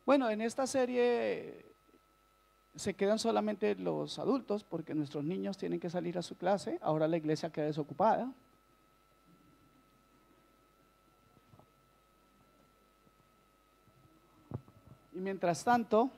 Bueno, en esta serie se quedan solamente los adultos porque nuestros niños tienen que salir a su clase. Ahora la iglesia queda desocupada. Y mientras tanto,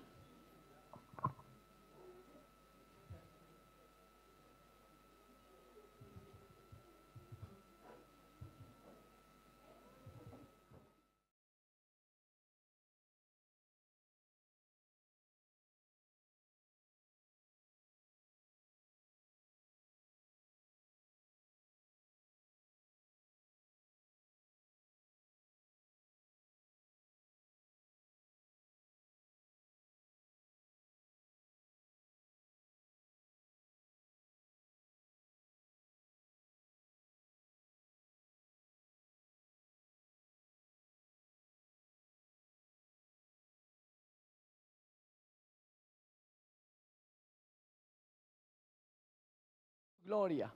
gloria.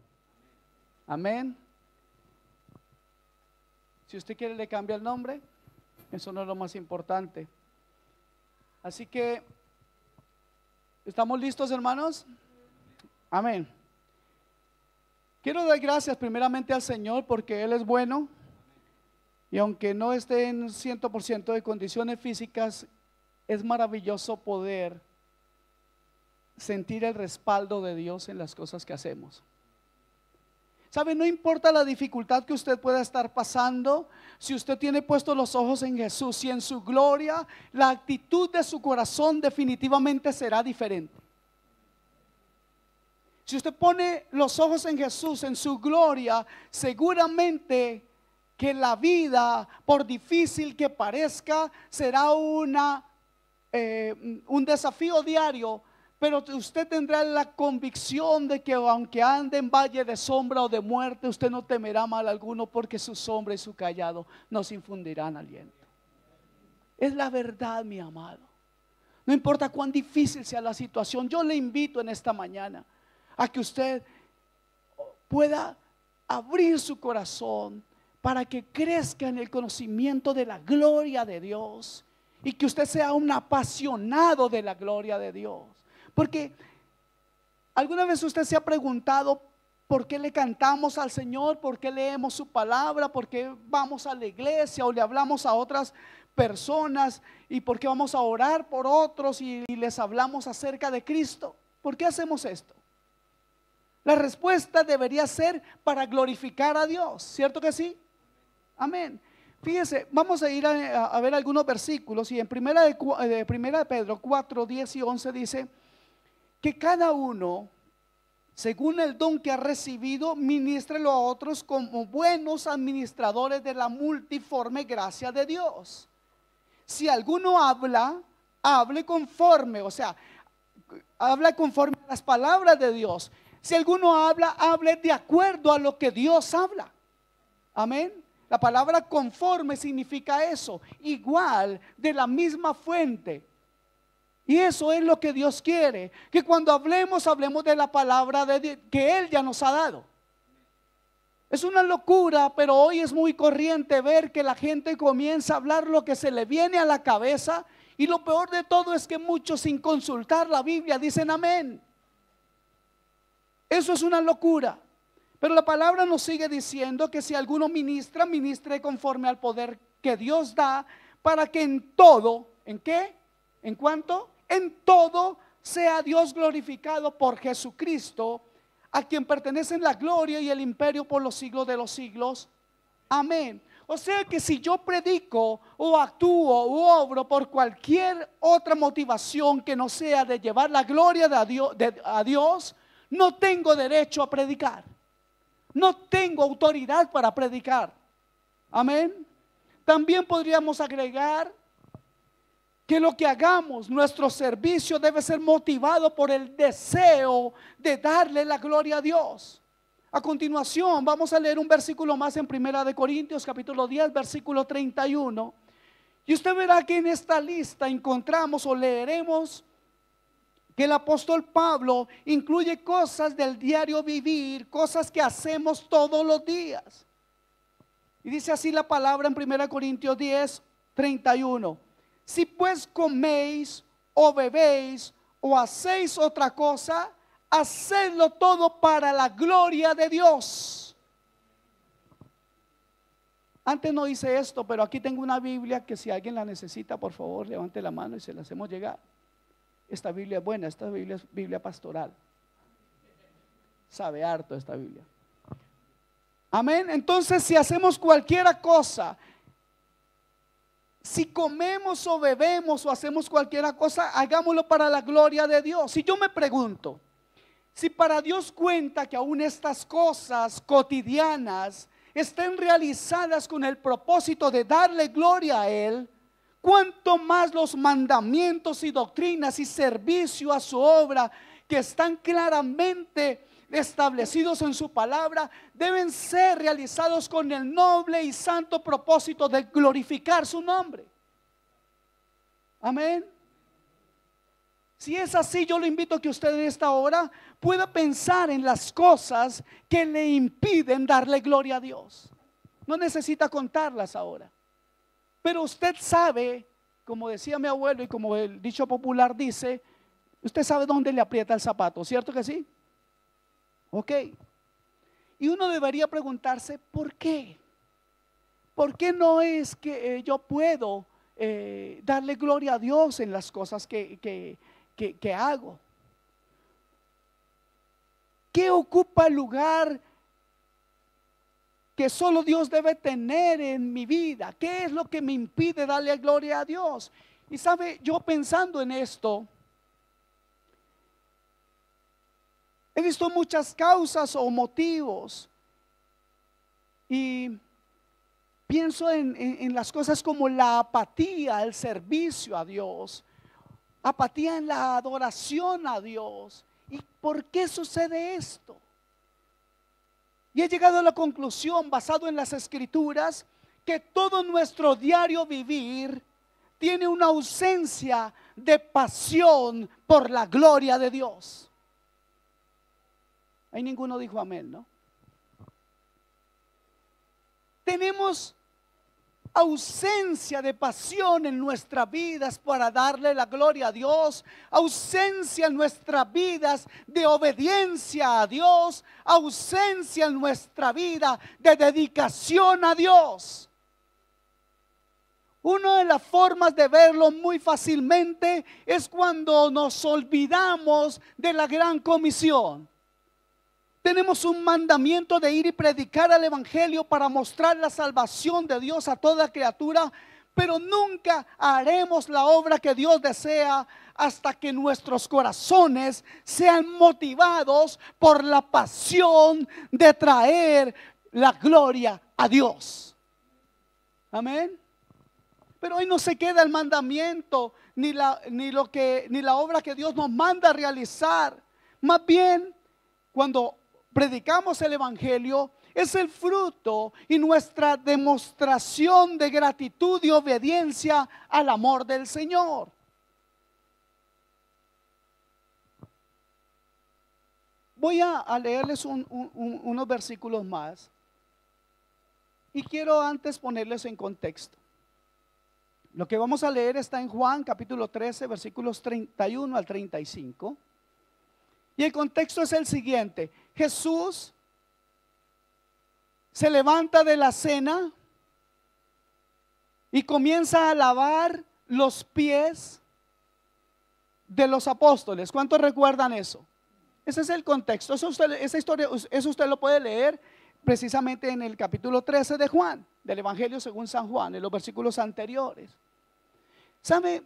Amén. Si usted quiere le cambia el nombre, eso no es lo más importante. Así que, ¿estamos listos, hermanos? Amén. Quiero dar gracias primeramente al Señor porque Él es bueno. Y aunque no esté en 100% de condiciones físicas, es maravilloso poder sentir el respaldo de Dios en las cosas que hacemos. ¿Sabe? No importa la dificultad que usted pueda estar pasando, si usted tiene puestos los ojos en Jesús y en su gloria, la actitud de su corazón definitivamente será diferente. Si usted pone los ojos en Jesús, en su gloria, seguramente que la vida, por difícil que parezca, será un desafío diario. Pero usted tendrá la convicción de que aunque ande en valle de sombra o de muerte, usted no temerá mal alguno, porque su sombra y su callado nos infundirán aliento. Es la verdad, mi amado. No importa cuán difícil sea la situación, yo le invito en esta mañana a que usted pueda abrir su corazón para que crezca en el conocimiento de la gloria de Dios y que usted sea un apasionado de la gloria de Dios. Porque ¿alguna vez usted se ha preguntado por qué le cantamos al Señor, por qué leemos su palabra, por qué vamos a la iglesia o le hablamos a otras personas y por qué vamos a orar por otros y les hablamos acerca de Cristo? ¿Por qué hacemos esto? La respuesta debería ser para glorificar a Dios, ¿cierto que sí? Amén. Fíjese, vamos a ir a ver algunos versículos y en primera de Pedro 4, 10 y 11 dice que cada uno, según el don que ha recibido, ministrelo a otros como buenos administradores de la multiforme gracia de Dios. Si alguno habla, hable conforme, o sea, habla conforme a las palabras de Dios. Si alguno habla, hable de acuerdo a lo que Dios habla. Amén. La palabra conforme significa eso, igual, de la misma fuente. Y eso es lo que Dios quiere, que cuando hablemos de la palabra de Dios, que Él ya nos ha dado. Es una locura, pero hoy es muy corriente ver que la gente comienza a hablar lo que se le viene a la cabeza. Y lo peor de todo es que muchos, sin consultar la Biblia, dicen amén. Eso es una locura. Pero la palabra nos sigue diciendo que si alguno ministra, ministre conforme al poder que Dios da, para que en todo, ¿en qué? ¿En cuánto? En todo sea Dios glorificado por Jesucristo, a quien pertenecen la gloria y el imperio por los siglos de los siglos. Amén. O sea que si yo predico o actúo o obro por cualquier otra motivación que no sea de llevar la gloria a Dios, no tengo derecho a predicar. No tengo autoridad para predicar. Amén. También podríamos agregar que lo que hagamos, nuestro servicio debe ser motivado por el deseo de darle la gloria a Dios. A continuación vamos a leer un versículo más en Primera de Corintios capítulo 10 versículo 31. Y usted verá que en esta lista encontramos o leeremos que el apóstol Pablo incluye cosas del diario vivir, cosas que hacemos todos los días. Y dice así la palabra en 1 Corintios 10, 31. Si pues coméis o bebéis o hacéis otra cosa, hacedlo todo para la gloria de Dios. Antes no hice esto, pero aquí tengo una Biblia que si alguien la necesita, por favor, levante la mano y se la hacemos llegar. Esta Biblia es buena, esta Biblia es Biblia pastoral. Sabe harto esta Biblia. Amén. Entonces, si hacemos cualquier cosa, si comemos o bebemos o hacemos cualquier cosa, hagámoslo para la gloria de Dios. Si yo me pregunto, si para Dios cuenta que aún estas cosas cotidianas estén realizadas con el propósito de darle gloria a Él, cuánto más los mandamientos y doctrinas y servicio a su obra, que están claramente establecidos en su palabra, deben ser realizados con el noble y santo propósito de glorificar su nombre. Amén. Si es así, yo le invito a que usted en esta hora pueda pensar en las cosas que le impiden darle gloria a Dios. No necesita contarlas ahora, pero usted sabe, como decía mi abuelo y como el dicho popular dice, usted sabe dónde le aprieta el zapato, ¿cierto que sí? Ok. Y uno debería preguntarse, ¿por qué? ¿Por qué no es que yo puedo darle gloria a Dios en las cosas que hago? ¿Qué ocupa el lugar que solo Dios debe tener en mi vida? ¿Qué es lo que me impide darle gloria a Dios? Y sabe, yo pensando en esto, he visto muchas causas o motivos y pienso en las cosas como la apatía al servicio a Dios, apatía en la adoración a Dios. ¿Y por qué sucede esto? Y he llegado a la conclusión, basado en las Escrituras, que todo nuestro diario vivir tiene una ausencia de pasión por la gloria de Dios. Ahí ninguno dijo amén, ¿no? Tenemos ausencia de pasión en nuestras vidas para darle la gloria a Dios, ausencia en nuestras vidas de obediencia a Dios, ausencia en nuestra vida de dedicación a Dios. Una de las formas de verlo muy fácilmente es cuando nos olvidamos de la gran comisión. Tenemos un mandamiento de ir y predicar el evangelio para mostrar la salvación de Dios a toda criatura, pero nunca haremos la obra que Dios desea hasta que nuestros corazones sean motivados por la pasión de traer la gloria a Dios. Amén. Pero hoy no se queda el mandamiento ni la obra que Dios nos manda a realizar. Más bien, cuando predicamos el evangelio, es el fruto y nuestra demostración de gratitud y obediencia al amor del Señor. Voy a leerles unos versículos más y quiero antes ponerles en contexto. Lo que vamos a leer está en Juan capítulo 13, versículos 31 al 35. Y el contexto es el siguiente: Jesús se levanta de la cena y comienza a lavar los pies de los apóstoles. ¿Cuántos recuerdan eso? Ese es el contexto. Esa historia, eso usted lo puede leer precisamente en el capítulo 13 de Juan, del Evangelio según San Juan, en los versículos anteriores. ¿Sabe?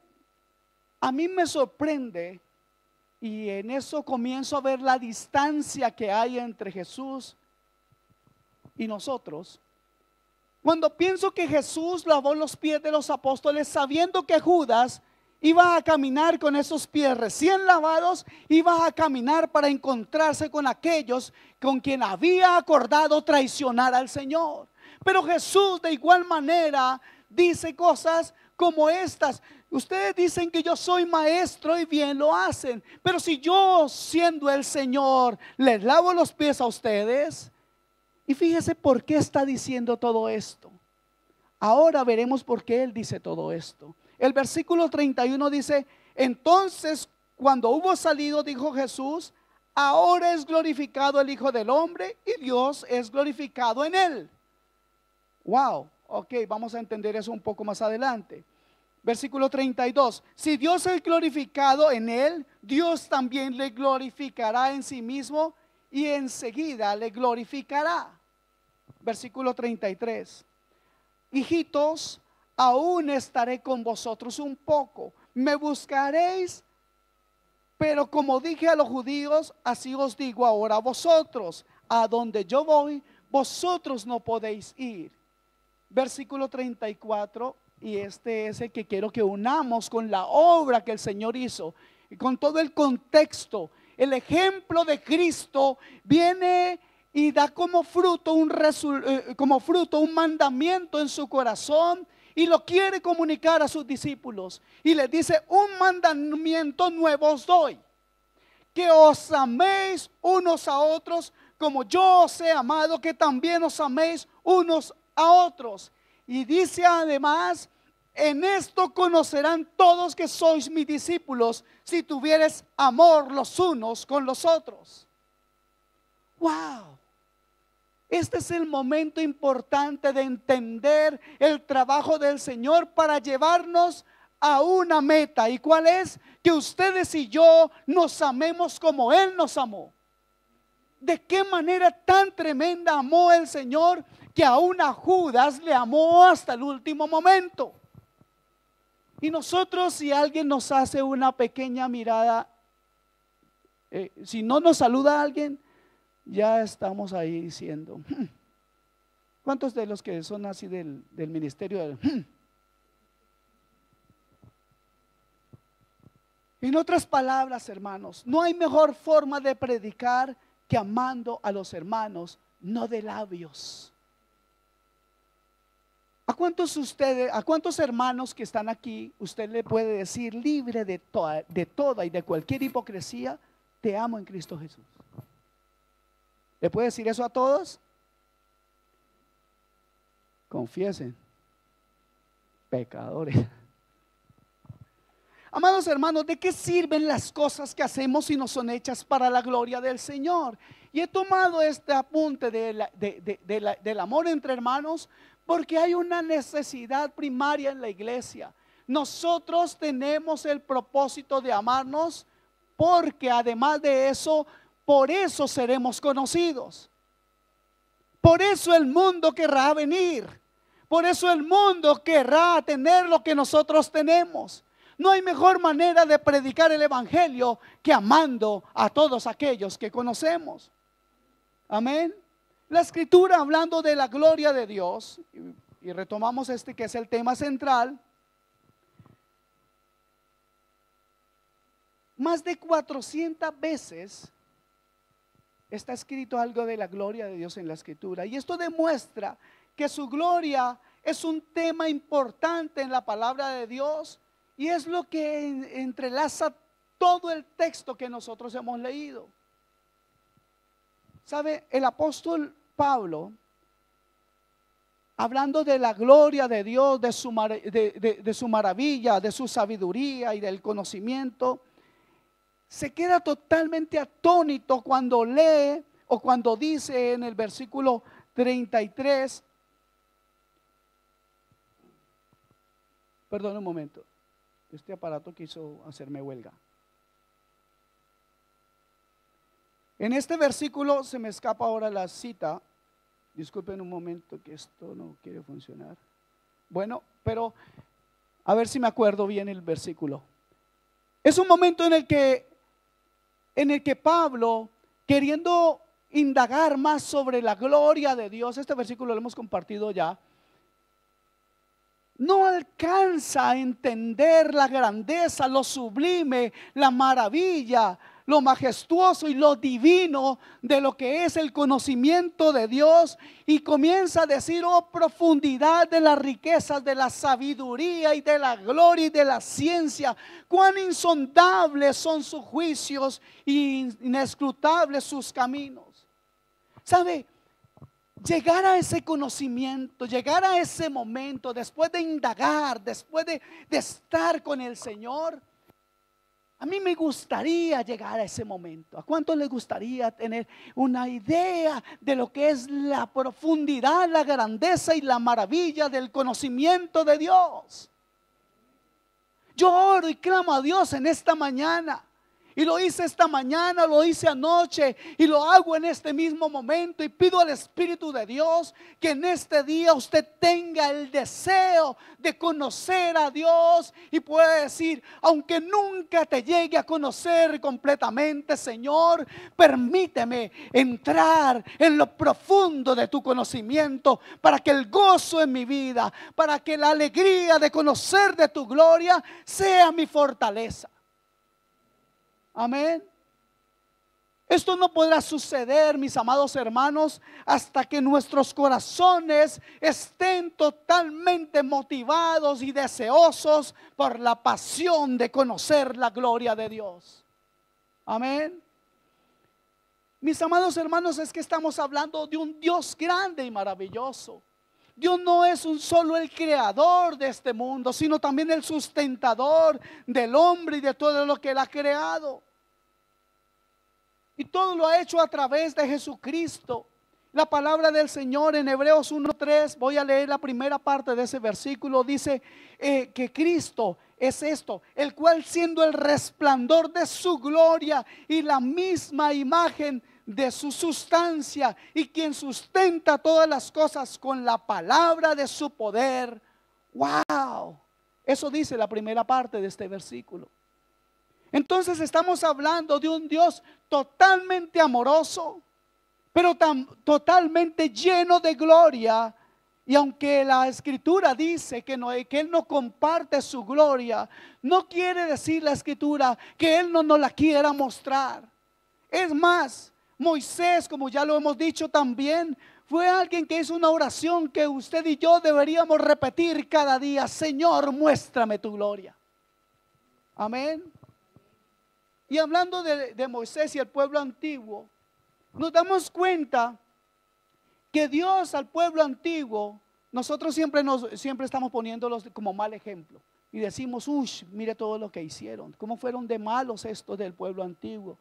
A mí me sorprende, y en eso comienzo a ver la distancia que hay entre Jesús y nosotros. Cuando pienso que Jesús lavó los pies de los apóstoles, sabiendo que Judas iba a caminar con esos pies recién lavados, iba a caminar para encontrarse con aquellos con quien había acordado traicionar al Señor. Pero Jesús de igual manera dice cosas como estas: ustedes dicen que yo soy maestro y bien lo hacen, pero si yo, siendo el Señor, les lavo los pies a ustedes. Y fíjese por qué está diciendo todo esto. Ahora veremos por qué Él dice todo esto. El versículo 31 dice: entonces cuando hubo salido, dijo Jesús: ahora es glorificado el Hijo del Hombre y Dios es glorificado en él. Wow, ok, vamos a entender eso un poco más adelante. Versículo 32: si Dios es glorificado en él, Dios también le glorificará en sí mismo y enseguida le glorificará. Versículo 33: hijitos, aún estaré con vosotros un poco, me buscaréis, pero como dije a los judíos, así os digo ahora a vosotros: a donde yo voy, vosotros no podéis ir. Versículo 34, y este es el que quiero que unamos con la obra que el Señor hizo y con todo el contexto. El ejemplo de Cristo viene y da como fruto un mandamiento en su corazón, y lo quiere comunicar a sus discípulos, y les dice: un mandamiento nuevo os doy, que os améis unos a otros como yo os he amado, que también os améis unos a otros. Y dice además: en esto conocerán todos que sois mis discípulos, si tuviereis amor los unos con los otros. Wow. Este es el momento importante de entender el trabajo del Señor para llevarnos a una meta. ¿Y cuál es? Que ustedes y yo nos amemos como Él nos amó. ¿De qué manera tan tremenda amó el Señor, que aún a Judas le amó hasta el último momento? Y nosotros, si alguien nos hace una pequeña mirada, si no nos saluda a alguien, ya estamos ahí diciendo: ¿cuántos de los que son así del ministerio? En otras palabras, hermanos, no hay mejor forma de predicar que amando a los hermanos, no de labios. ¿A cuántos hermanos que están aquí usted le puede decir, libre de toda y de cualquier hipocresía: te amo en Cristo Jesús? ¿Le puede decir eso a todos? Confiesen, pecadores. Amados hermanos, ¿de qué sirven las cosas que hacemos si no son hechas para la gloria del Señor? Y he tomado este apunte del amor entre hermanos porque hay una necesidad primaria en la iglesia. Nosotros tenemos el propósito de amarnos, porque además de eso, por eso seremos conocidos. Por eso el mundo querrá venir. Por eso el mundo querrá tener lo que nosotros tenemos. No hay mejor manera de predicar el evangelio que amando a todos aquellos que conocemos. Amén. La escritura, hablando de la gloria de Dios, y retomamos este que es el tema central, más de 400 veces está escrito algo de la gloria de Dios en la escritura, y esto demuestra que su gloria es un tema importante en la palabra de Dios, y es lo que entrelaza todo el texto que nosotros hemos leído. ¿Sabe? El apóstol Pablo, hablando de la gloria de Dios, de su maravilla, de su sabiduría y del conocimiento, se queda totalmente atónito cuando lee o cuando dice en el versículo 33. Perdón un momento, este aparato quiso hacerme huelga. En este versículo se me escapa ahora la cita. Disculpen un momento que esto no quiere funcionar. Bueno, pero a ver si me acuerdo bien el versículo. Es un momento en el que Pablo, queriendo indagar más sobre la gloria de Dios, este versículo lo hemos compartido ya, no alcanza a entender la grandeza, lo sublime, la maravilla, lo majestuoso y lo divino de lo que es el conocimiento de Dios, y comienza a decir: oh, profundidad de las riquezas, de la sabiduría y de la gloria y de la ciencia, cuán insondables son sus juicios y inescrutables sus caminos. ¿Sabe? llegar a ese conocimiento, llegar a ese momento, después de indagar, después de estar con el Señor. A mí me gustaría llegar a ese momento. ¿A cuántos les gustaría tener una idea de lo que es la profundidad, la grandeza y la maravilla del conocimiento de Dios? Yo oro y clamo a Dios en esta mañana. Y lo hice esta mañana, lo hice anoche y lo hago en este mismo momento. Y pido al Espíritu de Dios que en este día usted tenga el deseo de conocer a Dios y pueda decir, aunque nunca te llegue a conocer completamente, Señor, permíteme entrar en lo profundo de tu conocimiento para que el gozo en mi vida, para que la alegría de conocer de tu gloria sea mi fortaleza. Amén. Esto no podrá suceder, mis amados hermanos, hasta que nuestros corazones estén totalmente motivados y deseosos por la pasión de conocer la gloria de Dios. Amén. Mis amados hermanos, es que estamos hablando de un Dios grande y maravilloso. Dios no es solo el creador de este mundo, sino también el sustentador del hombre y de todo lo que Él ha creado. Y todo lo ha hecho a través de Jesucristo. La palabra del Señor en Hebreos 1:3, voy a leer la primera parte de ese versículo, dice que Cristo es esto, el cual siendo el resplandor de su gloria y la misma imagen de su sustancia, y quien sustenta todas las cosas con la palabra de su poder. ¡Wow! Eso dice la primera parte de este versículo. Entonces estamos hablando de un Dios totalmente amoroso, pero totalmente lleno de gloria. Y aunque la Escritura dice que Él no comparte su gloria, no quiere decir la Escritura que Él no nos la quiera mostrar. Es más, Moisés, como ya lo hemos dicho también, fue alguien que hizo una oración que usted y yo deberíamos repetir cada día: Señor, muéstrame tu gloria. Amén. Y hablando de Moisés y el pueblo antiguo, nos damos cuenta que Dios al pueblo antiguo, nosotros siempre estamos poniéndolos como mal ejemplo. Y decimos, mire todo lo que hicieron. ¿Cómo fueron de malos estos del pueblo antiguo?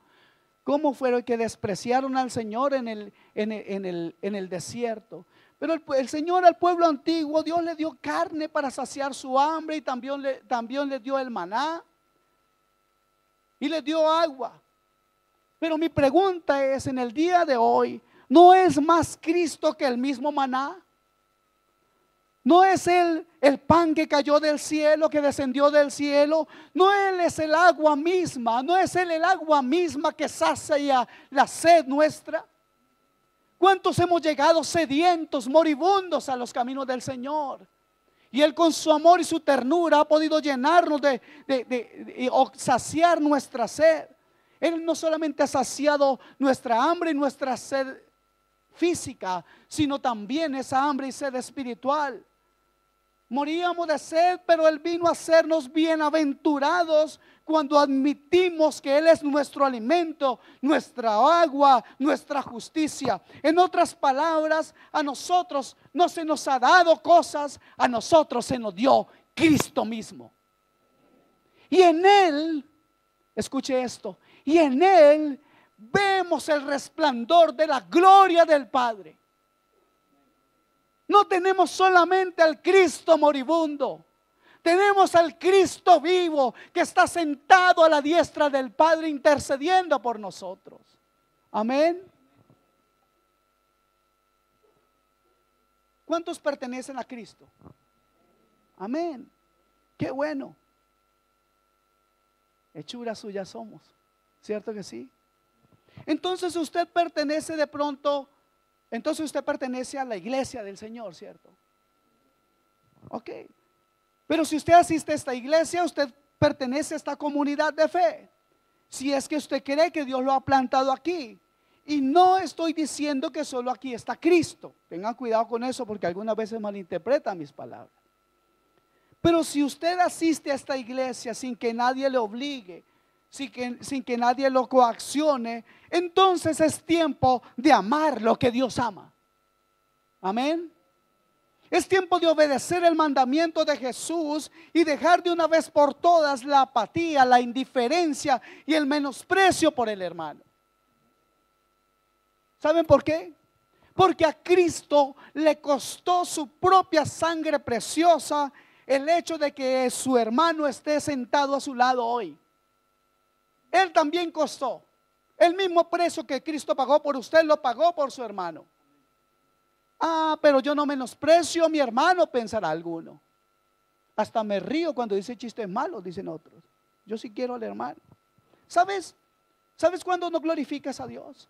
¿Cómo fueron que despreciaron al Señor en el desierto? Pero el Señor al pueblo antiguo, Dios le dio carne para saciar su hambre, y también le dio el maná. Y le dio agua. Pero mi pregunta es, en el día de hoy, ¿no es más Cristo que el mismo maná? ¿No es Él el pan que cayó del cielo, que descendió del cielo? ¿No Él es el agua misma? ¿No es Él el agua misma que sacia la sed nuestra? ¿Cuántos hemos llegado sedientos, moribundos a los caminos del Señor? Y Él con su amor y su ternura ha podido llenarnos o saciar nuestra sed. Él no solamente ha saciado nuestra hambre y nuestra sed física, sino también esa hambre y sed espiritual. Moríamos de sed, pero Él vino a hacernos bienaventurados cuando admitimos que Él es nuestro alimento, nuestra agua, nuestra justicia. En otras palabras, a nosotros no se nos ha dado cosas, a nosotros se nos dio Cristo mismo. Y en Él, escuche esto, y en Él vemos el resplandor de la gloria del Padre. No tenemos solamente al Cristo moribundo, tenemos al Cristo vivo que está sentado a la diestra del Padre intercediendo por nosotros. Amén. ¿Cuántos pertenecen a Cristo? Amén. Qué bueno. Hechura suya somos, ¿cierto que sí? Entonces usted pertenece de pronto. Entonces usted pertenece a la iglesia del Señor, ¿cierto? Ok. Pero si usted asiste a esta iglesia, usted pertenece a esta comunidad de fe. Si es que usted cree que Dios lo ha plantado aquí. Y no estoy diciendo que solo aquí está Cristo. Tengan cuidado con eso, porque algunas veces malinterpretan mis palabras. Pero si usted asiste a esta iglesia sin que nadie le obligue, sin que nadie lo coaccione, entonces es tiempo de amar lo que Dios ama. Amén. Es tiempo de obedecer el mandamiento de Jesús y dejar de una vez por todas la apatía, la indiferencia y el menosprecio por el hermano. ¿Saben por qué? Porque a Cristo le costó su propia sangre preciosa el hecho de que su hermano esté sentado a su lado hoy. Él también costó. El mismo precio que Cristo pagó por usted, lo pagó por su hermano. Ah, pero yo no menosprecio a mi hermano, pensará alguno. Hasta me río cuando dice chistes malos, dicen otros. Yo sí quiero al hermano. ¿Sabes? ¿Sabes cuándo no glorificas a Dios?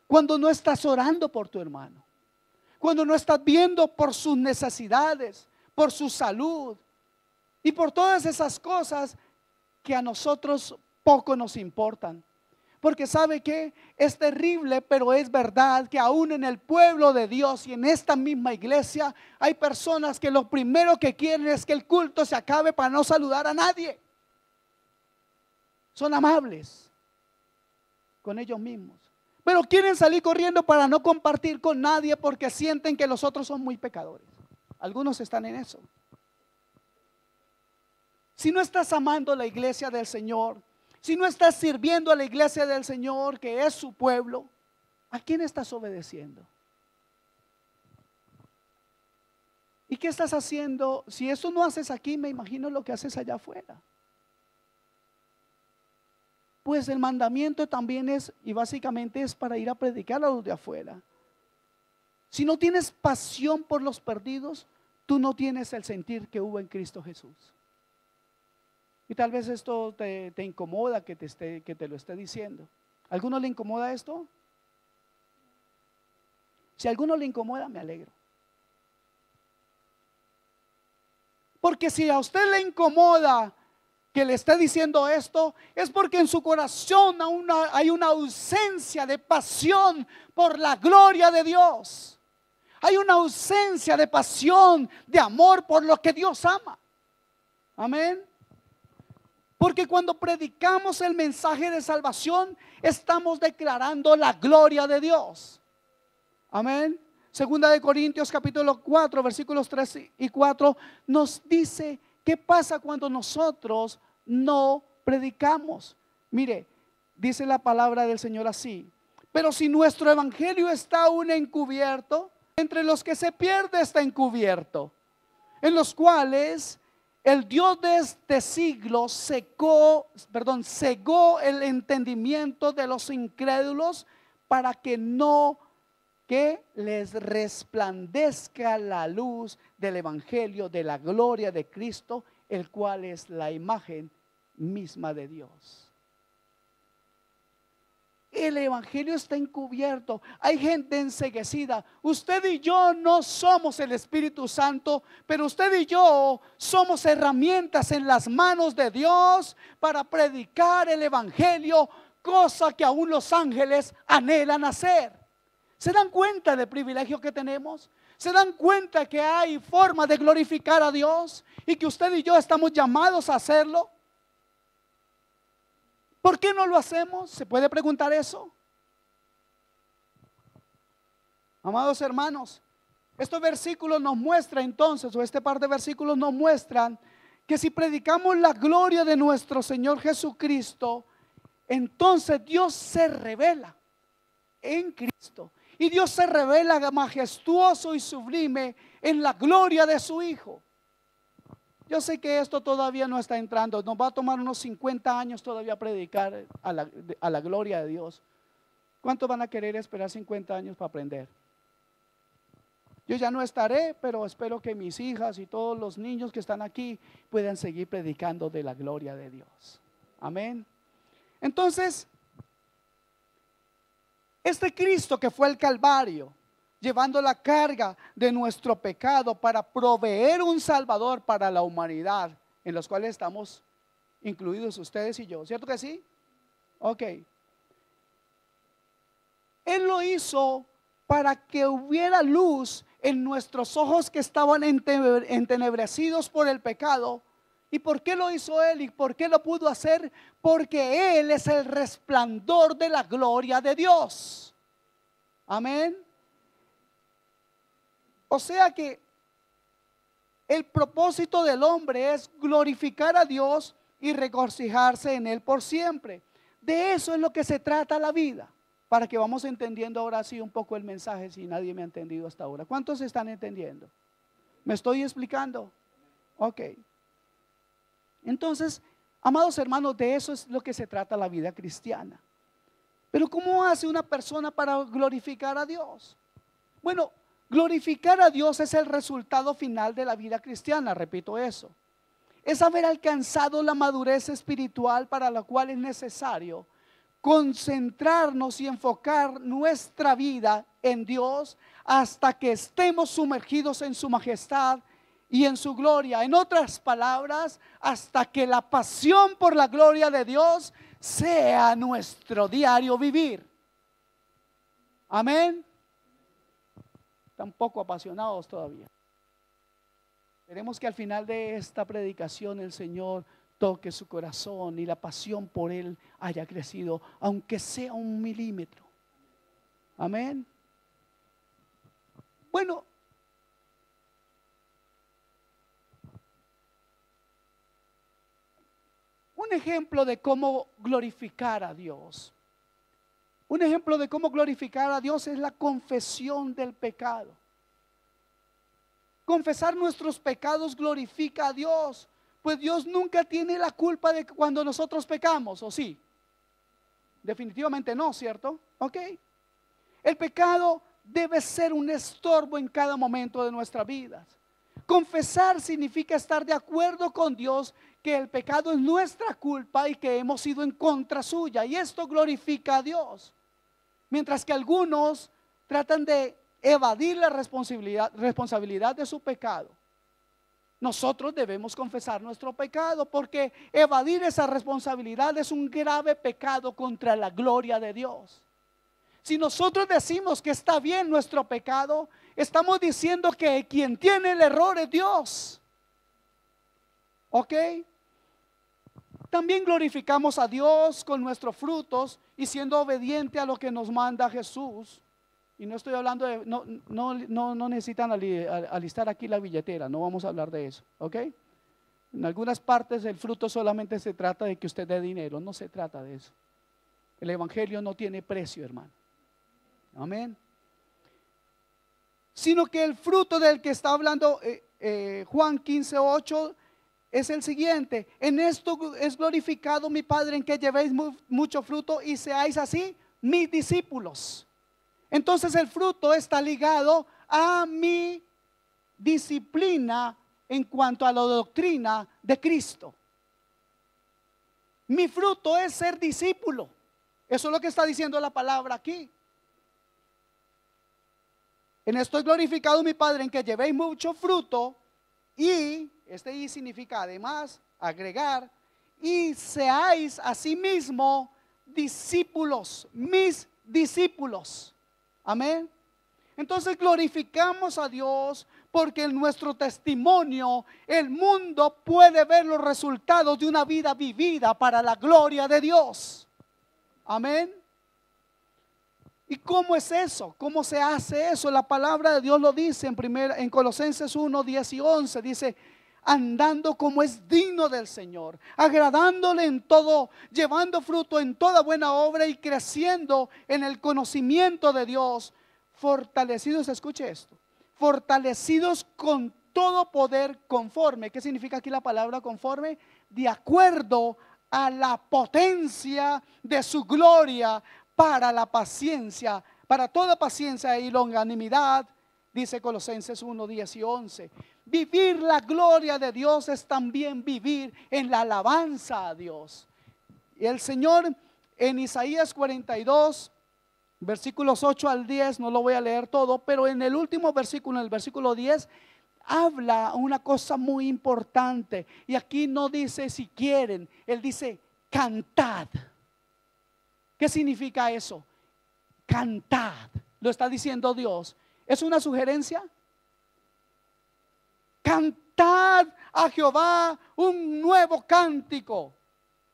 Cuando no estás orando por tu hermano. Cuando no estás viendo por sus necesidades, por su salud y por todas esas cosas que a nosotros poco nos importan. Porque ¿sabe qué? Es terrible, pero es verdad que aún en el pueblo de Dios y en esta misma iglesia hay personas que lo primero que quieren es que el culto se acabe para no saludar a nadie. Son amables con ellos mismos, pero quieren salir corriendo para no compartir con nadie porque sienten que los otros son muy pecadores. Algunos están en eso. Si no estás amando la iglesia del Señor, si no estás sirviendo a la iglesia del Señor, que es su pueblo, ¿a quién estás obedeciendo? ¿Y qué estás haciendo? Si eso no haces aquí, me imagino lo que haces allá afuera. Pues el mandamiento también es, y básicamente es para ir a predicar a los de afuera. Si no tienes pasión por los perdidos, tú no tienes el sentir que hubo en Cristo Jesús. Y tal vez esto te incomoda que te lo esté diciendo. ¿A alguno le incomoda esto? Si a alguno le incomoda, me alegro. Porque si a usted le incomoda que le esté diciendo esto, es porque en su corazón aún hay una ausencia de pasión por la gloria de Dios. Hay una ausencia de pasión, de amor por lo que Dios ama. Amén. Porque cuando predicamos el mensaje de salvación, estamos declarando la gloria de Dios. Amén. Segunda de Corintios capítulo 4, versículos 3 y 4 nos dice qué pasa cuando nosotros no predicamos. Mire, dice la palabra del Señor así: pero si nuestro evangelio está aún encubierto, entre los que se pierde está encubierto, en los cuales el Dios de este siglo cegó el entendimiento de los incrédulos para que no les resplandezca la luz del evangelio de la gloria de Cristo, el cual es la imagen misma de Dios. El evangelio está encubierto. Hay gente enceguecida. Usted y yo no somos el Espíritu Santo, pero usted y yo somos herramientas en las manos de Dios para predicar el evangelio, cosa que aún los ángeles anhelan hacer. ¿Se dan cuenta del privilegio que tenemos? ¿Se dan cuenta que hay forma de glorificar a Dios y que usted y yo estamos llamados a hacerlo? ¿Por qué no lo hacemos? ¿Se puede preguntar eso? Amados hermanos, estos versículos nos muestran entonces, o este par de versículos nos muestran que si predicamos la gloria de nuestro Señor Jesucristo, entonces Dios se revela en Cristo. Y Dios se revela majestuoso y sublime en la gloria de su Hijo. Yo sé que esto todavía no está entrando. Nos va a tomar unos 50 años todavía predicar a la gloria de Dios. ¿Cuántos van a querer esperar 50 años para aprender? Yo ya no estaré, pero espero que mis hijas y todos los niños que están aquí puedan seguir predicando de la gloria de Dios. Amén. Entonces, este Cristo que fue al Calvario, llevando la carga de nuestro pecado para proveer un Salvador para la humanidad, en los cuales estamos incluidos ustedes y yo, ¿cierto que sí? Ok. Él lo hizo para que hubiera luz en nuestros ojos que estaban entenebrecidos por el pecado. ¿Y por qué lo hizo Él? ¿Y por qué lo pudo hacer? Porque Él es el resplandor de la gloria de Dios. Amén. O sea que el propósito del hombre es glorificar a Dios y regocijarse en Él por siempre. De eso es lo que se trata la vida. Para que vamos entendiendo ahora sí un poco el mensaje, si nadie me ha entendido hasta ahora. ¿Cuántos están entendiendo? ¿Me estoy explicando? Ok. Entonces, amados hermanos, de eso es lo que se trata la vida cristiana. Pero ¿cómo hace una persona para glorificar a Dios? Bueno, glorificar a Dios es el resultado final de la vida cristiana, repito eso. Es haber alcanzado la madurez espiritual para la cual es necesario concentrarnos y enfocar nuestra vida en Dios hasta que estemos sumergidos en su majestad y en su gloria. En otras palabras, hasta que la pasión por la gloria de Dios sea nuestro diario vivir. Amén. Están poco apasionados todavía. Esperemos que al final de esta predicación el Señor toque su corazón y la pasión por Él haya crecido, aunque sea 1 milímetro. Amén. Bueno, un ejemplo de cómo glorificar a Dios. Un ejemplo de cómo glorificar a Dios es la confesión del pecado. Confesar nuestros pecados glorifica a Dios, pues Dios nunca tiene la culpa de cuando nosotros pecamos, ¿o sí? Definitivamente no, ¿cierto? Ok. El pecado debe ser un estorbo en cada momento de nuestras vidas. Confesar significa estar de acuerdo con Dios que el pecado es nuestra culpa y que hemos ido en contra suya, y esto glorifica a Dios. Mientras que algunos tratan de evadir la responsabilidad de su pecado, nosotros debemos confesar nuestro pecado, porque evadir esa responsabilidad es un grave pecado contra la gloria de Dios. Si nosotros decimos que está bien nuestro pecado, estamos diciendo que quien tiene el error es Dios. ¿Ok? También glorificamos a Dios con nuestros frutos y siendo obediente a lo que nos manda Jesús. Y no estoy hablando de, no necesitan alistar aquí la billetera, no vamos a hablar de eso, ¿ok? En algunas partes el fruto solamente se trata de que usted dé dinero, no se trata de eso. El evangelio no tiene precio, hermano. Amén. Sino que el fruto del que está hablando Juan 15:8 es el siguiente: en esto es glorificado mi Padre, en que llevéis mucho fruto y seáis así mis discípulos. Entonces el fruto está ligado a mi disciplina en cuanto a la doctrina de Cristo. Mi fruto es ser discípulo. Eso es lo que está diciendo la palabra aquí. En esto es glorificado mi Padre, en que llevéis mucho fruto, y este y significa además agregar, y seáis asimismo discípulos, mis discípulos. Amén. Entonces glorificamos a Dios porque en nuestro testimonio el mundo puede ver los resultados de una vida vivida para la gloria de Dios. Amén. ¿Y cómo es eso? ¿Cómo se hace eso? La palabra de Dios lo dice en Colosenses 1:10 y 11. Dice: andando como es digno del Señor, agradándole en todo, llevando fruto en toda buena obra y creciendo en el conocimiento de Dios, fortalecidos, escuche esto, fortalecidos con todo poder conforme. ¿Qué significa aquí la palabra conforme? De acuerdo a la potencia de su gloria, para la paciencia, para toda paciencia y longanimidad, dice Colosenses 1:10 y 11. Vivir la gloria de Dios es también vivir en la alabanza a Dios. Y el Señor en Isaías 42, versículos 8 al 10, no lo voy a leer todo, pero en el último versículo, en el versículo 10, habla una cosa muy importante. Y aquí no dice si quieren, Él dice cantad. ¿Qué significa eso? Cantad, lo está diciendo Dios. ¿Es una sugerencia? Cantad a Jehová un nuevo cántico.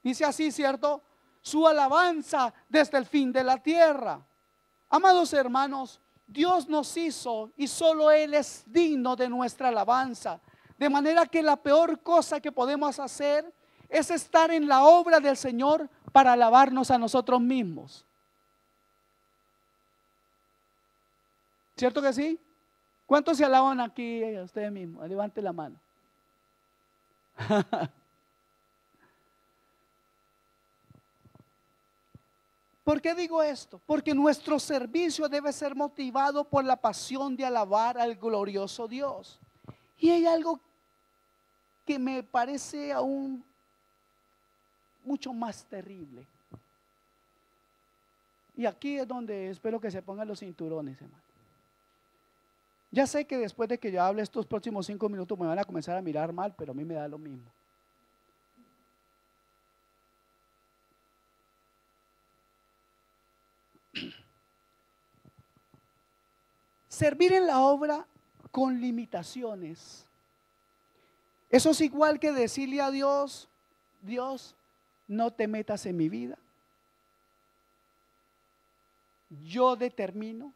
Dice así, ¿cierto? Su alabanza desde el fin de la tierra. Amados hermanos, Dios nos hizo y solo Él es digno de nuestra alabanza. De manera que la peor cosa que podemos hacer es estar en la obra del Señor para alabarnos a nosotros mismos. ¿Cierto que sí? ¿Cuántos se alaban aquí a ustedes mismos? Levante la mano. ¿Por qué digo esto? Porque nuestro servicio debe ser motivado por la pasión de alabar al glorioso Dios. Y hay algo que me parece aún mucho más terrible. Y aquí es donde espero que se pongan los cinturones, hermano. Ya sé que después de que yo hable estos próximos 5 minutos me van a comenzar a mirar mal, pero a mí me da lo mismo. Servir en la obra con limitaciones. Eso es igual que decirle a Dios: Dios, no te metas en mi vida. Yo determino.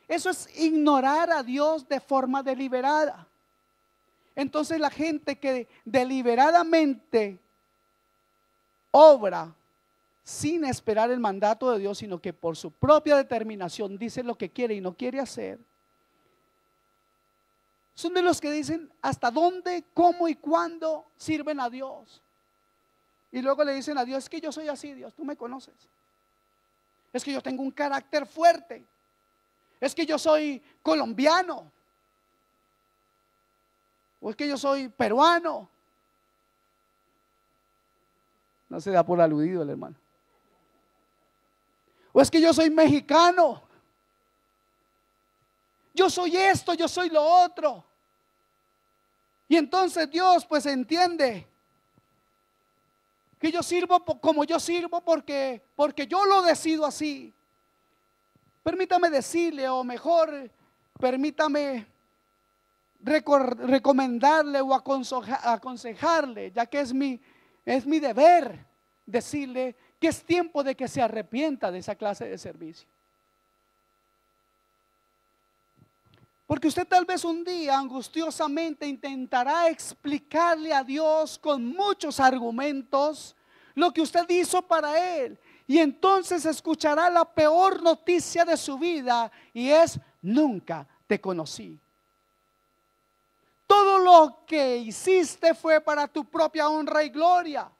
Eso es ignorar a Dios de forma deliberada. Entonces la gente que deliberadamente obra sin esperar el mandato de Dios, sino que por su propia determinación dice lo que quiere y no quiere hacer, son de los que dicen hasta dónde, cómo y cuándo sirven a Dios. Y luego le dicen a Dios: es que yo soy así, Dios, tú me conoces. Es que yo tengo un carácter fuerte. Es que yo soy colombiano. O es que yo soy peruano. No se da por aludido el hermano. O es que yo soy mexicano. Yo soy esto, yo soy lo otro. Y entonces Dios pues entiende que yo sirvo como yo sirvo porque yo lo decido así. Permítame decirle, o mejor, permítame recomendarle o aconsejarle, ya que es mi deber decirle que es tiempo de que se arrepienta de esa clase de servicio. Porque usted tal vez un día angustiosamente intentará explicarle a Dios con muchos argumentos lo que usted hizo para Él. Y entonces escuchará la peor noticia de su vida, y es: nunca te conocí. Todo lo que hiciste fue para tu propia honra y gloria.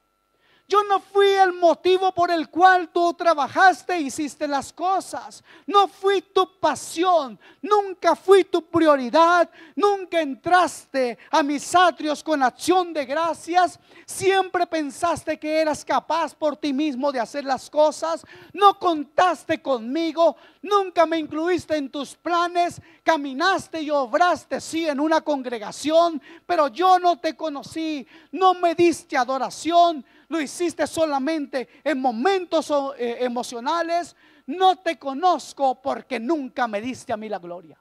Yo no fui el motivo por el cual tú trabajaste e hiciste las cosas. No fui tu pasión, nunca fui tu prioridad. Nunca entraste a mis atrios con acción de gracias. Siempre pensaste que eras capaz por ti mismo de hacer las cosas. No contaste conmigo, nunca me incluiste en tus planes. Caminaste y obraste, sí, en una congregación, pero yo no te conocí. No me diste adoración. Lo hiciste solamente en momentos emocionales. No te conozco porque nunca me diste a mí la gloria.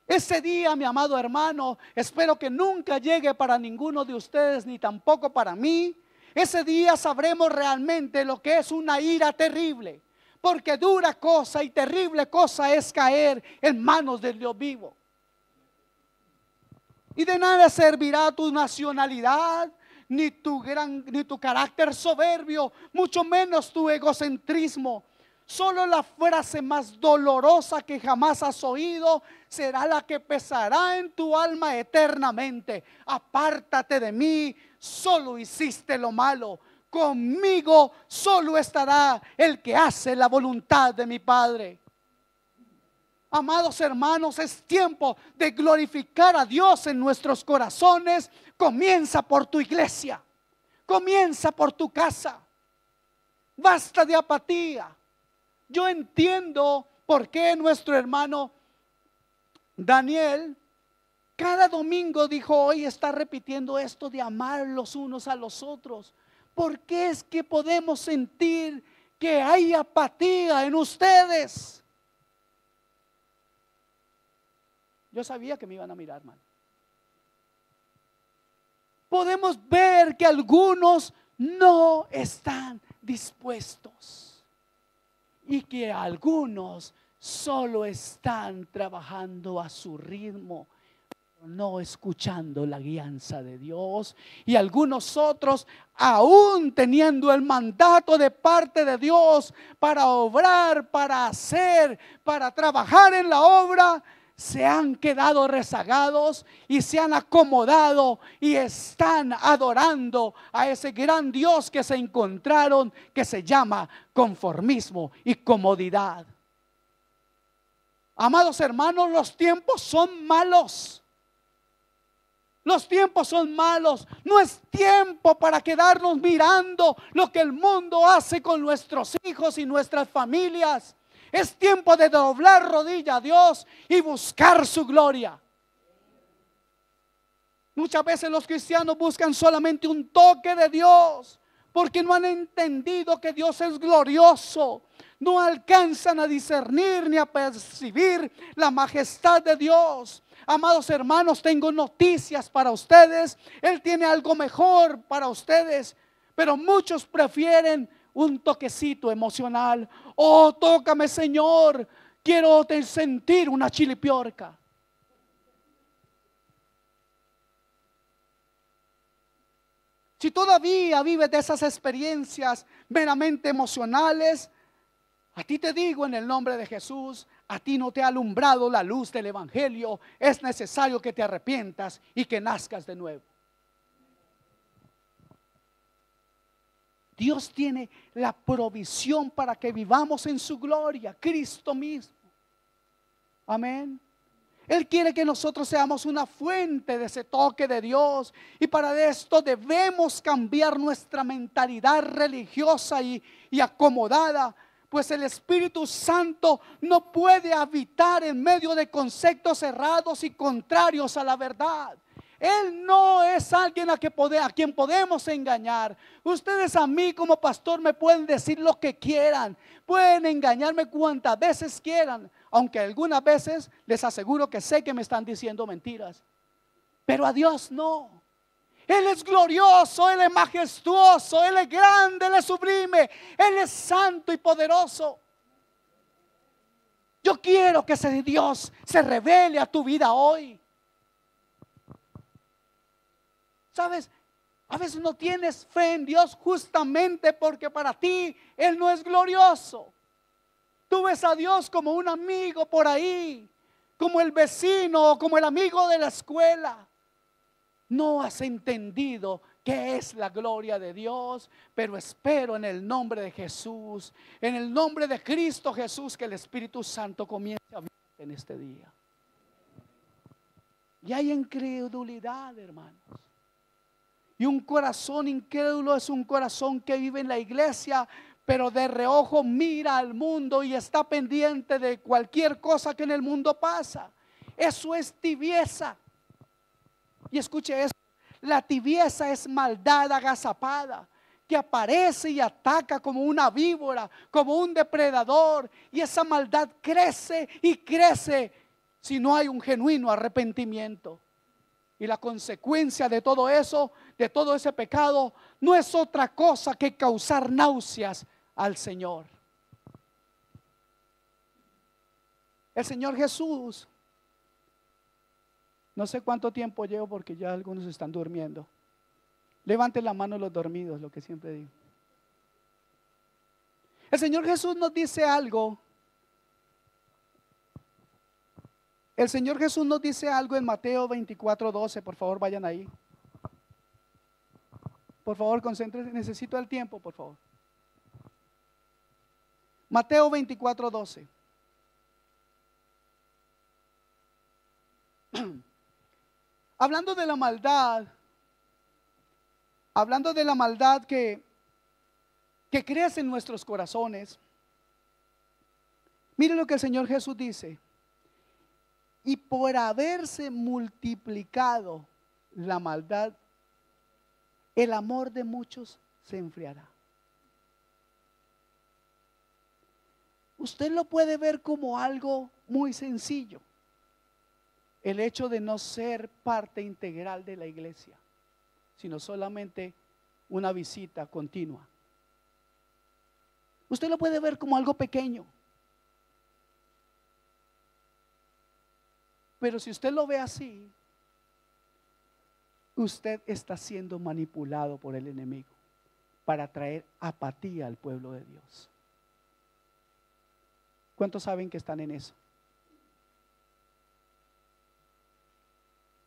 Ese día, mi amado hermano, espero que nunca llegue para ninguno de ustedes, ni tampoco para mí. Ese día sabremos realmente lo que es una ira terrible, porque dura cosa y terrible cosa es caer en manos del Dios vivo. Y de nada servirá tu nacionalidad, ni tu carácter soberbio, mucho menos tu egocentrismo. Solo la frase más dolorosa que jamás has oído será la que pesará en tu alma eternamente: apártate de mí, solo hiciste lo malo. Conmigo solo estará el que hace la voluntad de mi Padre. Amados hermanos, es tiempo de glorificar a Dios en nuestros corazones. Comienza por tu iglesia, comienza por tu casa. Basta de apatía. Yo entiendo por qué nuestro hermano Daniel cada domingo dijo: hoy está repitiendo esto de amar los unos a los otros. ¿Por qué es que podemos sentir que hay apatía en ustedes? Yo sabía que me iban a mirar mal. Podemos ver que algunos no están dispuestos. y que algunos solo están trabajando a su ritmo, no escuchando la guianza de Dios. Y algunos otros, aún teniendo el mandato de parte de Dios para obrar, para hacer, para trabajar en la obra, se han quedado rezagados y se han acomodado y están adorando a ese gran Dios que se encontraron, que se llama conformismo y comodidad. Amados hermanos, los tiempos son malos. Los tiempos son malos. No es tiempo para quedarnos mirando lo que el mundo hace con nuestros hijos y nuestras familias. Es tiempo de doblar rodilla a Dios y buscar su gloria. Muchas veces los cristianos buscan solamente un toque de Dios, porque no han entendido que Dios es glorioso. No alcanzan a discernir ni a percibir la majestad de Dios. Amados hermanos, tengo noticias para ustedes. Él tiene algo mejor para ustedes, pero muchos prefieren un toquecito emocional. Oh, tócame, Señor, quiero sentir una chilipiorca. Si todavía vives de esas experiencias meramente emocionales, a ti te digo en el nombre de Jesús, a ti no te ha alumbrado la luz del evangelio. Es necesario que te arrepientas y que nazcas de nuevo. Dios tiene la provisión para que vivamos en su gloria, Cristo mismo. Amén. Él quiere que nosotros seamos una fuente de ese toque de Dios. Y para esto debemos cambiar nuestra mentalidad religiosa y acomodada. Pues el Espíritu Santo no puede habitar en medio de conceptos cerrados y contrarios a la verdad. Él no es alguien a quien podemos engañar. Ustedes a mí como pastor me pueden decir lo que quieran. Pueden engañarme cuantas veces quieran. Aunque algunas veces les aseguro que sé que me están diciendo mentiras. Pero a Dios no. Él es glorioso, Él es majestuoso, Él es grande, Él es sublime, Él es santo y poderoso. Yo quiero que ese Dios se revele a tu vida hoy. ¿Sabes? A veces no tienes fe en Dios justamente porque para ti Él no es glorioso. Tú ves a Dios como un amigo por ahí, como el vecino, como el amigo de la escuela. No has entendido qué es la gloria de Dios, pero espero en el nombre de Jesús, en el nombre de Cristo Jesús, que el Espíritu Santo comience a vivir en este día. Y hay incredulidad, hermanos. Y un corazón incrédulo es un corazón que vive en la iglesia, pero de reojo mira al mundo y está pendiente de cualquier cosa que en el mundo pasa. Eso es tibieza. Y escuche esto, la tibieza es maldad agazapada, que aparece y ataca como una víbora, como un depredador. Y esa maldad crece y crece si no hay un genuino arrepentimiento. Y la consecuencia de todo eso, de todo ese pecado, no es otra cosa que causar náuseas al Señor. El Señor Jesús, no sé cuánto tiempo llevo porque ya algunos están durmiendo. Levanten la mano los dormidos, lo que siempre digo. El Señor Jesús nos dice algo. El Señor Jesús nos dice algo en Mateo 24:12. Por favor, vayan ahí. Por favor, concéntrense. Necesito el tiempo, por favor. Mateo 24:12. Hablando de la maldad que crece en nuestros corazones. Miren lo que el Señor Jesús dice. Y por haberse multiplicado la maldad, el amor de muchos se enfriará. Usted lo puede ver como algo muy sencillo. El hecho de no ser parte integral de la iglesia, sino solamente una visita continua. Usted lo puede ver como algo pequeño. Pero si usted lo ve así, usted está siendo manipulado por el enemigo para traer apatía al pueblo de Dios. ¿Cuántos saben que están en eso?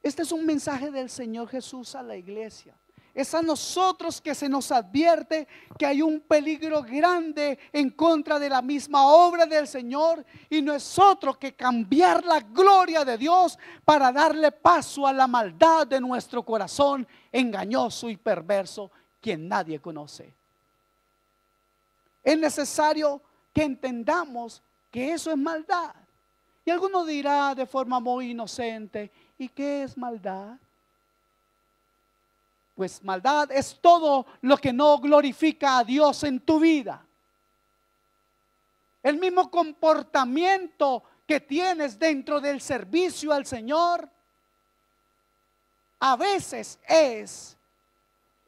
Este es un mensaje del Señor Jesús a la iglesia. Es a nosotros que se nos advierte que hay un peligro grande en contra de la misma obra del Señor, y no es otro que cambiar la gloria de Dios para darle paso a la maldad de nuestro corazón engañoso y perverso, quien nadie conoce. Es necesario que entendamos que eso es maldad. Y alguno dirá de forma muy inocente: ¿y qué es maldad? Pues maldad es todo lo que no glorifica a Dios en tu vida. El mismo comportamiento que tienes dentro del servicio al Señor a veces es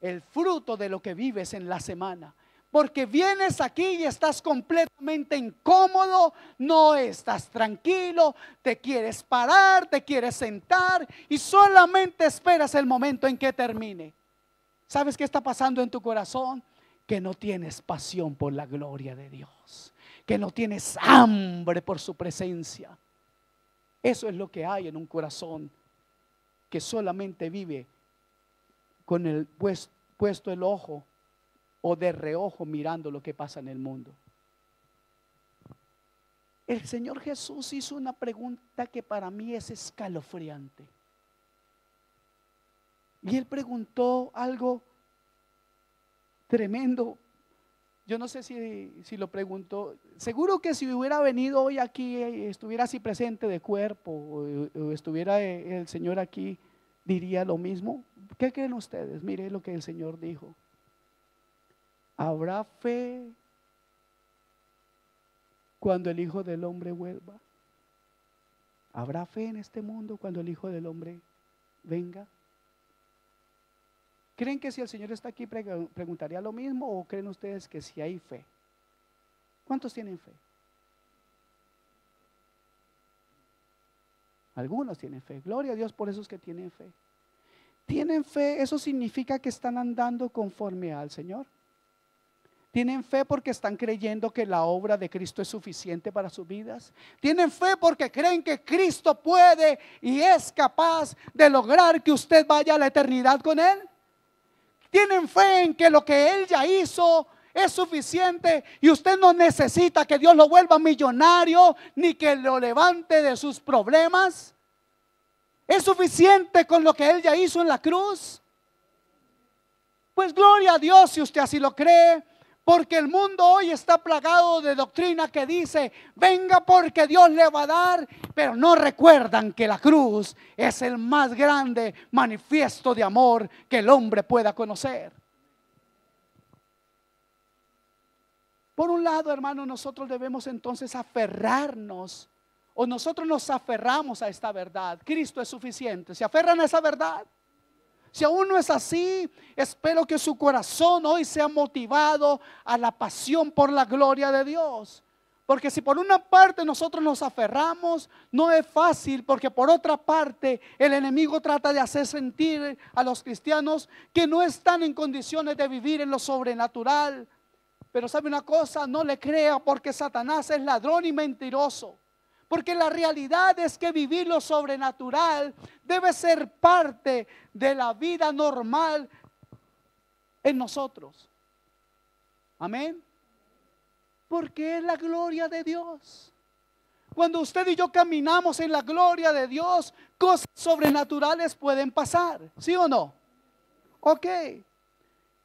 el fruto de lo que vives en la semana. Porque vienes aquí y estás completamente incómodo, no estás tranquilo, te quieres parar, te quieres sentar y solamente esperas el momento en que termine. ¿Sabes qué está pasando en tu corazón? Que no tienes pasión por la gloria de Dios, que no tienes hambre por su presencia. Eso es lo que hay en un corazón que solamente vive con el puesto el ojo o de reojo mirando lo que pasa en el mundo. El Señor Jesús hizo una pregunta que para mí es escalofriante. Y Él preguntó algo tremendo. Yo no sé si lo preguntó. Seguro que si hubiera venido hoy aquí, estuviera así presente de cuerpo, o estuviera el Señor aquí, diría lo mismo. ¿Qué creen ustedes? Mire lo que el Señor dijo. ¿Habrá fe cuando el Hijo del Hombre vuelva? ¿Habrá fe en este mundo cuando el Hijo del Hombre venga? ¿Creen que si el Señor está aquí preguntaría lo mismo, o creen ustedes que si hay fe? ¿Cuántos tienen fe? Algunos tienen fe. Gloria a Dios por esos que tienen fe. ¿Tienen fe? Eso significa que están andando conforme al Señor. ¿Tienen fe porque están creyendo que la obra de Cristo es suficiente para sus vidas? ¿Tienen fe porque creen que Cristo puede y es capaz de lograr que usted vaya a la eternidad con Él? ¿Tienen fe en que lo que Él ya hizo es suficiente y usted no necesita que Dios lo vuelva millonario ni que lo levante de sus problemas? ¿Es suficiente con lo que Él ya hizo en la cruz? Pues gloria a Dios si usted así lo cree. Porque el mundo hoy está plagado de doctrina que dice: venga porque Dios le va a dar, pero no recuerdan que la cruz es el más grande manifiesto de amor que el hombre pueda conocer. Por un lado, hermano, nosotros debemos entonces aferrarnos, o nosotros nos aferramos a esta verdad: Cristo es suficiente. ¿Se aferran a esa verdad? Si aún no es así, espero que su corazón hoy sea motivado a la pasión por la gloria de Dios. Porque si por una parte nosotros nos aferramos, no es fácil, porque por otra parte el enemigo trata de hacer sentir a los cristianos que no están en condiciones de vivir en lo sobrenatural. Pero sabe una cosa, no le crea, porque Satanás es ladrón y mentiroso. Porque la realidad es que vivir lo sobrenatural debe ser parte de la vida normal en nosotros. Amén. Porque es la gloria de Dios. Cuando usted y yo caminamos en la gloria de Dios, cosas sobrenaturales pueden pasar. ¿Sí o no? Ok.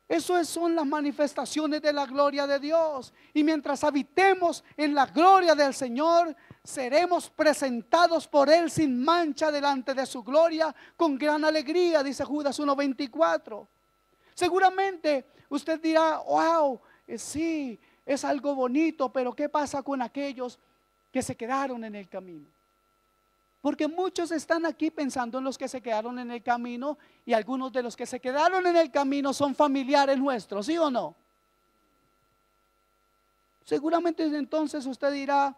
Eso son las manifestaciones de la gloria de Dios. Y mientras habitemos en la gloria del Señor, seremos presentados por Él sin mancha delante de su gloria con gran alegría, dice Judas 1:24. Seguramente usted dirá: wow, sí, es algo bonito, pero ¿qué pasa con aquellos que se quedaron en el camino? Porque muchos están aquí pensando en los que se quedaron en el camino, y algunos de los que se quedaron en el camino son familiares nuestros, ¿sí o no? Seguramente entonces usted dirá,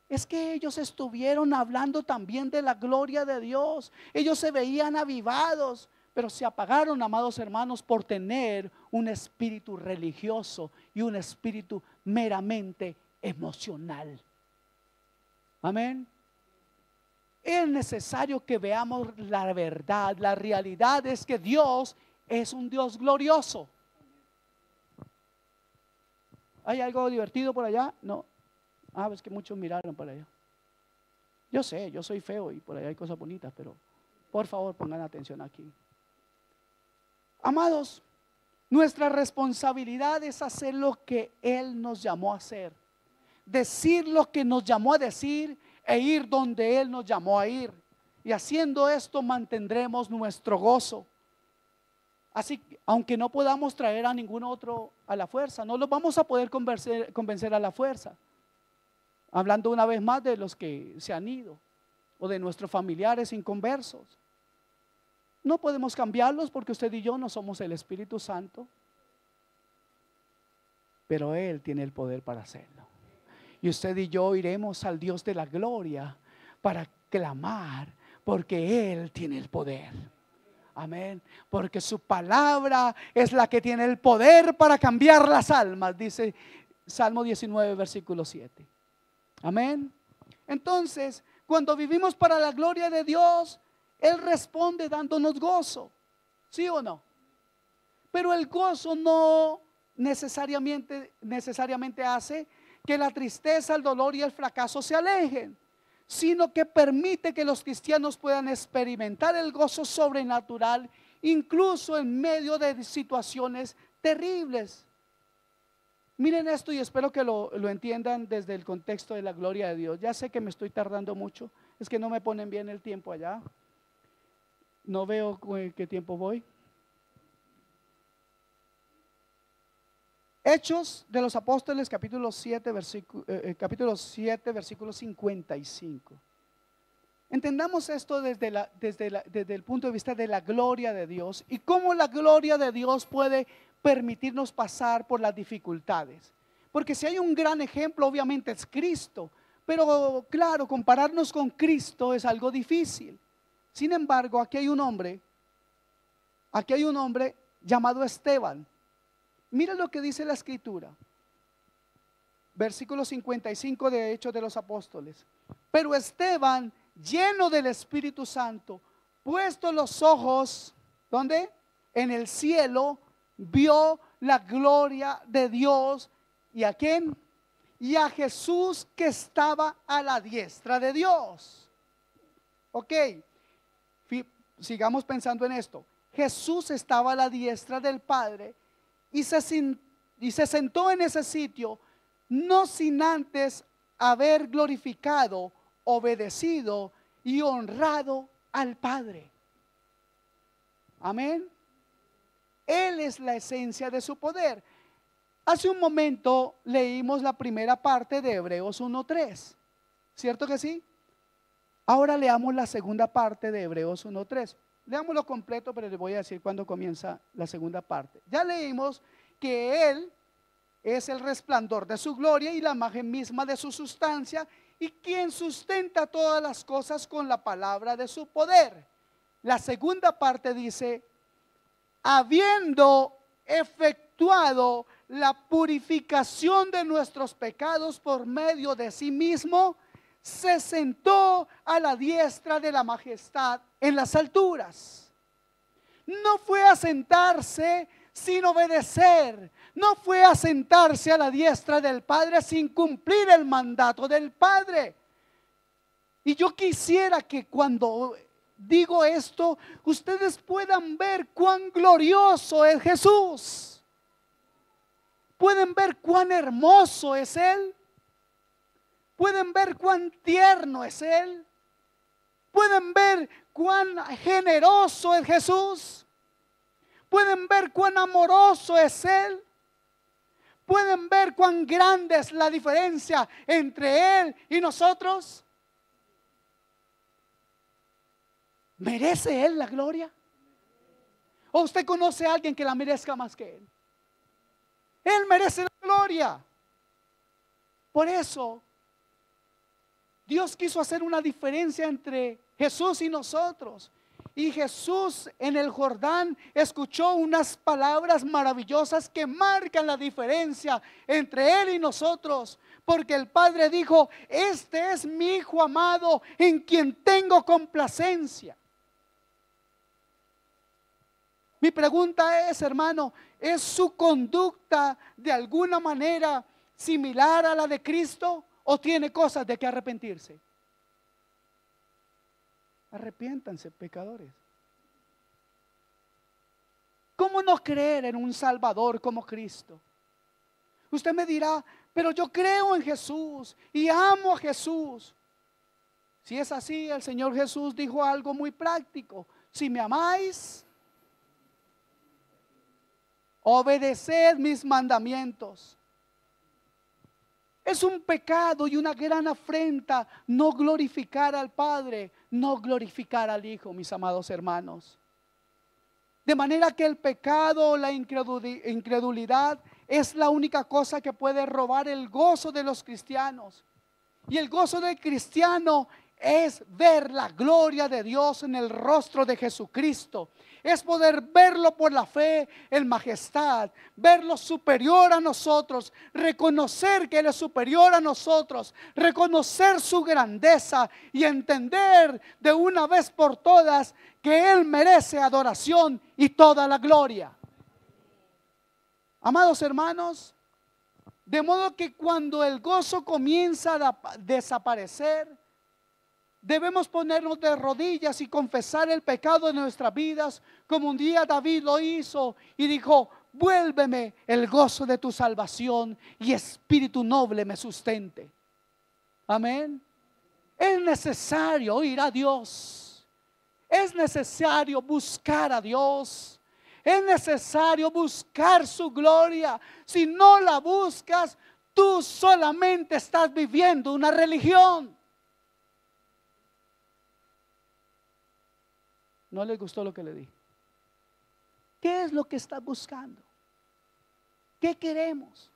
es que ellos estuvieron hablando también de la gloria de Dios. Ellos se veían avivados, pero se apagaron, amados hermanos, por tener un espíritu religioso y un espíritu meramente emocional. Amén. Es necesario que veamos la verdad. La realidad es que Dios es un Dios glorioso. ¿Hay algo divertido por allá? No. Es que muchos miraron para allá. Yo sé, yo soy feo y por allá hay cosas bonitas, pero por favor pongan atención aquí. Amados, nuestra responsabilidad es hacer lo que Él nos llamó a hacer, decir lo que nos llamó a decir e ir donde Él nos llamó a ir. Y haciendo esto mantendremos nuestro gozo. Así, aunque no podamos traer a ningún otro a la fuerza, no los vamos a poder convencer a la fuerza. Hablando una vez más de los que se han ido o de nuestros familiares inconversos. No podemos cambiarlos porque usted y yo no somos el Espíritu Santo, pero Él tiene el poder para hacerlo. Y usted y yo iremos al Dios de la gloria para clamar, porque Él tiene el poder. Amén. Porque su palabra es la que tiene el poder para cambiar las almas, dice Salmo 19, versículo 7. Amén. Entonces, cuando vivimos para la gloria de Dios, Él responde dándonos gozo. ¿Sí o no? Pero el gozo no necesariamente hace que la tristeza, el dolor y el fracaso se alejen, sino que permite que los cristianos puedan experimentar el gozo sobrenatural, incluso en medio de situaciones terribles. Miren esto y espero que lo entiendan desde el contexto de la gloria de Dios. Ya sé que me estoy tardando mucho, es que no me ponen bien el tiempo allá. No veo qué tiempo voy. Hechos de los Apóstoles, capítulo 7, versículo 55. Entendamos esto desde el punto de vista de la gloria de Dios y cómo la gloria de Dios puede permitirnos pasar por las dificultades. Porque si hay un gran ejemplo, obviamente es Cristo, pero claro, compararnos con Cristo es algo difícil. Sin embargo, aquí hay un hombre llamado Esteban. Mira lo que dice la Escritura, versículo 55 de Hechos de los Apóstoles. Pero Esteban, lleno del Espíritu Santo, puesto los ojos, ¿dónde? En el cielo, vio la gloria de Dios. ¿Y a quién? Y a Jesús, que estaba a la diestra de Dios. Ok, sigamos pensando en esto. Jesús estaba a la diestra del Padre y se sentó en ese sitio, no sin antes haber glorificado, obedecido y honrado al Padre. Amén. Él es la esencia de su poder. Hace un momento leímos la primera parte de Hebreos 1:3, ¿cierto que sí? Ahora leamos la segunda parte de Hebreos 1:3. Leámoslo completo, pero les voy a decir cuándo comienza la segunda parte. Ya leímos que Él es el resplandor de su gloria y la imagen misma de su sustancia, y quien sustenta todas las cosas con la palabra de su poder. La segunda parte dice: habiendo efectuado la purificación de nuestros pecados por medio de sí mismo, se sentó a la diestra de la majestad en las alturas. No fue a sentarse sin obedecer, no fue a sentarse a la diestra del Padre sin cumplir el mandato del Padre. Y yo quisiera que cuando digo esto, ustedes puedan ver cuán glorioso es Jesús. Pueden ver cuán hermoso es Él. Pueden ver cuán tierno es Él. Pueden ver cuán generoso es Jesús. Pueden ver cuán amoroso es Él. Pueden ver cuán grande es la diferencia entre Él y nosotros. ¿Merece Él la gloria? ¿O usted conoce a alguien que la merezca más que Él? Él merece la gloria. Por eso, Dios quiso hacer una diferencia entre Jesús y nosotros. Y Jesús en el Jordán escuchó unas palabras maravillosas que marcan la diferencia entre Él y nosotros. Porque el Padre dijo: este es mi Hijo amado en quien tengo complacencia. Mi pregunta es, hermano, ¿es su conducta de alguna manera similar a la de Cristo o tiene cosas de que arrepentirse? Arrepiéntanse, pecadores. ¿Cómo no creer en un Salvador como Cristo? Usted me dirá: pero yo creo en Jesús y amo a Jesús. Si es así, el Señor Jesús dijo algo muy práctico: si me amáis, obedeced mis mandamientos. Es un pecado y una gran afrenta no glorificar al Padre, no glorificar al Hijo, mis amados hermanos. De manera que el pecado o la incredulidad es la única cosa que puede robar el gozo de los cristianos. Y el gozo del cristiano es ver la gloria de Dios en el rostro de Jesucristo. Es poder verlo por la fe en majestad, verlo superior a nosotros, reconocer que Él es superior a nosotros, reconocer su grandeza y entender de una vez por todas que Él merece adoración y toda la gloria. Amados hermanos, de modo que cuando el gozo comienza a desaparecer, debemos ponernos de rodillas y confesar el pecado de nuestras vidas, como un día David lo hizo y dijo: vuélveme el gozo de tu salvación y espíritu noble me sustente. Amén. Es necesario ir a Dios. Es necesario buscar a Dios. Es necesario buscar su gloria. Si no la buscas, tú solamente estás viviendo una religión. ¿No les gustó lo que le dije? ¿Qué es lo que estás buscando? ¿Qué queremos?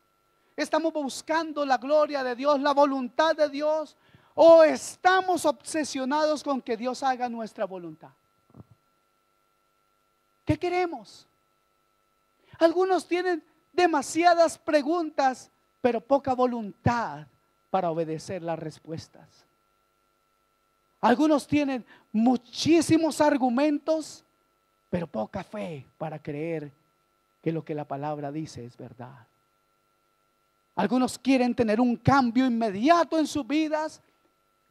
¿Estamos buscando la gloria de Dios, la voluntad de Dios? ¿O estamos obsesionados con que Dios haga nuestra voluntad? ¿Qué queremos? Algunos tienen demasiadas preguntas, pero poca voluntad para obedecer las respuestas. Algunos tienen muchísimos argumentos, pero poca fe para creer que lo que la palabra dice es verdad. Algunos quieren tener un cambio inmediato en sus vidas,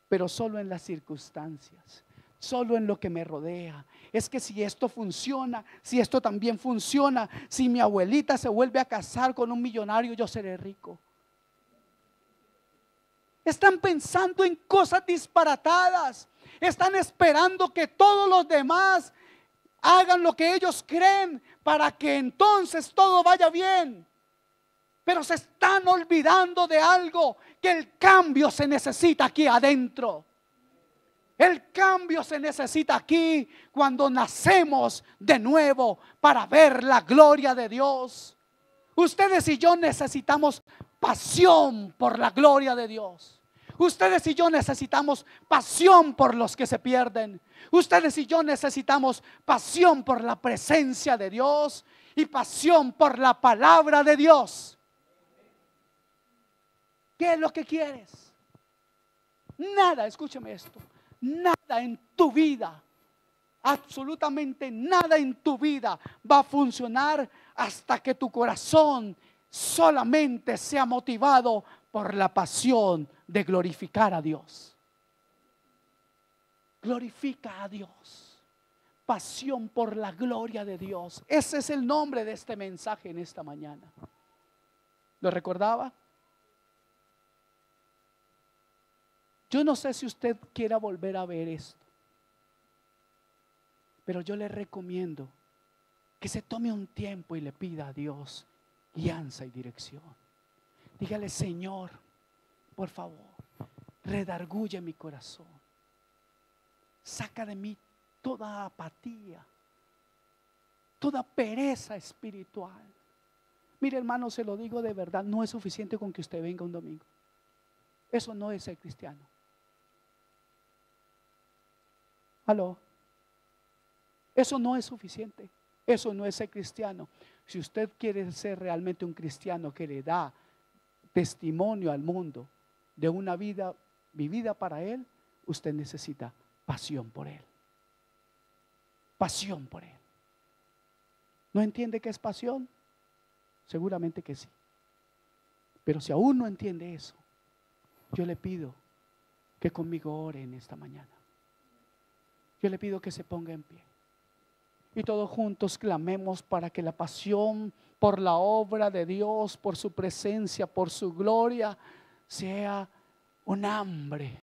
pero solo en las circunstancias, solo en lo que me rodea. Es que si esto funciona, si esto también funciona, si mi abuelita se vuelve a casar con un millonario, yo seré rico. Están pensando en cosas disparatadas. Están esperando que todos los demás hagan lo que ellos creen para que entonces todo vaya bien. Pero se están olvidando de algo, que el cambio se necesita aquí adentro. El cambio se necesita aquí cuando nacemos de nuevo para ver la gloria de Dios. Ustedes y yo necesitamos pasión por la gloria de Dios. Ustedes y yo necesitamos pasión por los que se pierden. Ustedes y yo necesitamos pasión por la presencia de Dios y pasión por la palabra de Dios. ¿Qué es lo que quieres? Nada, escúchame esto, nada en tu vida, absolutamente nada en tu vida va a funcionar hasta que tu corazón solamente sea motivado por la pasión de glorificar a Dios. Glorifica a Dios. Pasión por la gloria de Dios. Ese es el nombre de este mensaje en esta mañana. ¿Lo recordaba? Yo no sé si usted quiera volver a ver esto, pero yo le recomiendo que se tome un tiempo y le pida a Dios guianza y dirección. Dígale: Señor, por favor, redarguye mi corazón. Saca de mí toda apatía, toda pereza espiritual. Mire, hermano, se lo digo de verdad, no es suficiente con que usted venga un domingo. Eso no es ser cristiano. ¿Aló? Eso no es suficiente. Eso no es ser cristiano. Si usted quiere ser realmente un cristiano que le da testimonio al mundo de una vida vivida para Él, usted necesita pasión por Él. Pasión por Él. ¿No entiende qué es pasión? Seguramente que sí. Pero si aún no entiende eso, yo le pido que conmigo ore en esta mañana. Yo le pido que se ponga en pie. Y todos juntos clamemos para que la pasión por la obra de Dios, por su presencia, por su gloria, sea un hambre